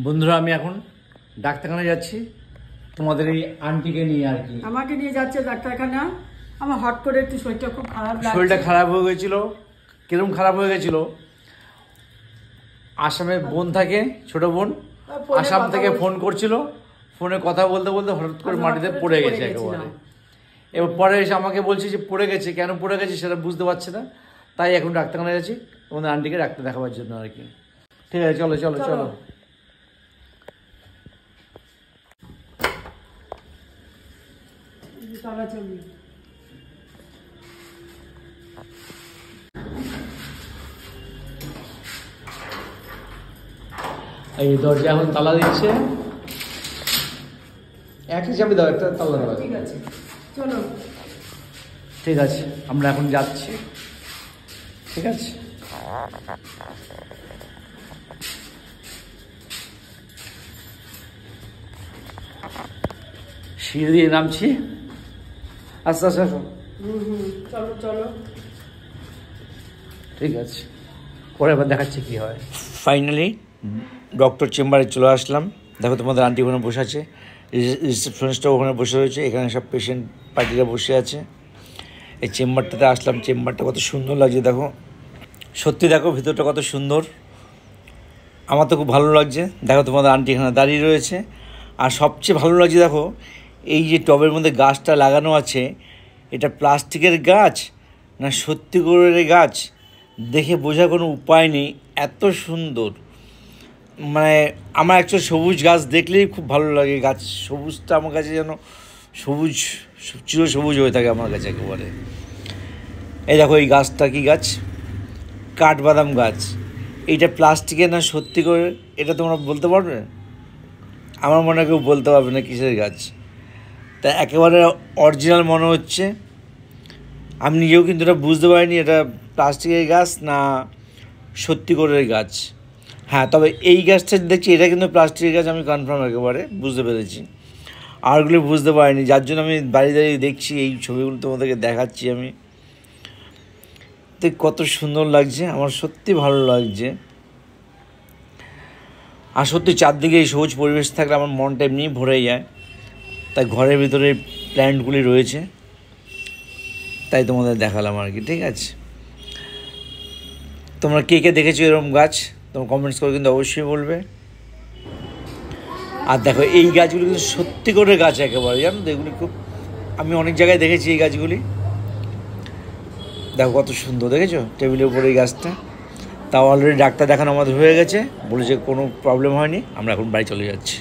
বন্ধুরা আমি এখন ডাক্তারখানায় যাচ্ছি তোমাদের এই আন্টিকে নিয়ে আর কি। আমাকে নিয়ে যাচ্ছে ডাক্তারখানা। আমার হট করে একটু শরীরটা খুব খারাপ লাগছে। শরীরটা খারাপ হয়ে গেছিল। কিরকম খারাপ হয়ে গেছিল, আসামে বোন থাকে, ছোট বোন, আসাম থেকে ফোন করছিল। ফোনে কথা বলতে বলতে হঠাৎ করে মাটিতে পড়ে গেছে একেবারে। এবার পরে এসে আমাকে বলছে যে পড়ে গেছে, কেন পড়ে গেছে সেটা বুঝতে পারছে না, তাই এখন ডাক্তারখানায় যাচ্ছি তোমাদের আন্টিকে ডাক্তার দেখাবার জন্য আর কি। ঠিক আছে, চলো চলো চলো। এই দরজা এখন তালা দিচ্ছে, একটা চাবি দাও, একটা তালা দাও। ঠিক আছে চলো। ঠিক আছে, আমরা এখন যাচ্ছি। ঠিক আছে, সিঁড়ি দিয়ে নামছি। আস্তে আস্তে আসো। চলো চলো। ঠিক আছে, পরে আবার দেখাচ্ছি কি হয়। ফাইনালি ডক্টর চেম্বারে চলে আসলাম। দেখো তোমাদের আন্টি ওখানে বসে আছে, রিসেপশনিস্টটাও ওখানে বসে রয়েছে, এখানে সব পেশেন্ট পার্টিরা বসে আছে। এই চেম্বারটাতে আসলাম, চেম্বারটা কত সুন্দর লাগছে দেখো, সত্যি দেখো ভিতরটা কত সুন্দর, আমার তো খুব ভালো লাগছে। দেখো তোমাদের আন্টি এখানে দাঁড়িয়ে রয়েছে। আর সবচেয়ে ভালো লাগছে দেখো, এই যে টবের মধ্যে গাছটা লাগানো আছে, এটা প্লাস্টিকের গাছ না সত্যি করে গাছ দেখে বোঝার কোনো উপায় নেই, এত সুন্দর। মানে আমার অ্যাকচুয়ালি সবুজ গাছ দেখলেই খুব ভালো লাগে। গাছ সবুজটা আমার কাছে যেন সবুজ, চির সবুজ হয়ে থাকে আমার কাছে একেবারে। এই দেখো এই গাছটা কি গাছ, কাঠবাদাম গাছ। এইটা প্লাস্টিকের না সত্যি করে, এটা তোমরা বলতে পারবে? আমার মনে হয় কেউ বলতে পারবে না কিসের গাছ। তা একেবারে অরিজিনাল মনে হচ্ছে। আমি নিজেও কিন্তু এটা বুঝতে পারিনি এটা প্লাস্টিকের গাছ না সত্যি করে গাছ। হ্যাঁ, তবে এই গাছটা দেখছি এটা কিন্তু প্লাস্টিকের গাছ, আমি কনফার্ম একেবারে বুঝতে পেরেছি। আরগুলো বুঝতে পারিনি, যার জন্য আমি দাঁড়িয়ে দাঁড়িয়ে দেখছি, এই ছবিগুলো তোমাদেরকে দেখাচ্ছি আমি। তো কত সুন্দর লাগছে, আমার সত্যি ভালো লাগছে। আর সত্যি চারদিকে এই সবুজ পরিবেশ থাকলে আমার মনটা এমনি ভরে যায়। তাই ঘরের ভিতরে প্ল্যান্টগুলি রয়েছে, তাই তোমাদের দেখালাম আর কি। ঠিক আছে, তোমরা কে কে দেখেছো এরকম গাছ, তোমরা কমেন্টস করে কিন্তু অবশ্যই বলবে। আর দেখো এই গাছগুলি কিন্তু সত্যি করে গাছ একেবারে, জানো তো এগুলি খুব, আমি অনেক জায়গায় দেখেছি এই গাছগুলি। দেখো কত সুন্দর, দেখেছো টেবিলের উপরে এই গাছটা। তাও অলরেডি ডাক্তার দেখানো আমাদের হয়ে গেছে, বলেছে কোনো প্রবলেম হয়নি, আমরা এখন বাড়ি চলে যাচ্ছি।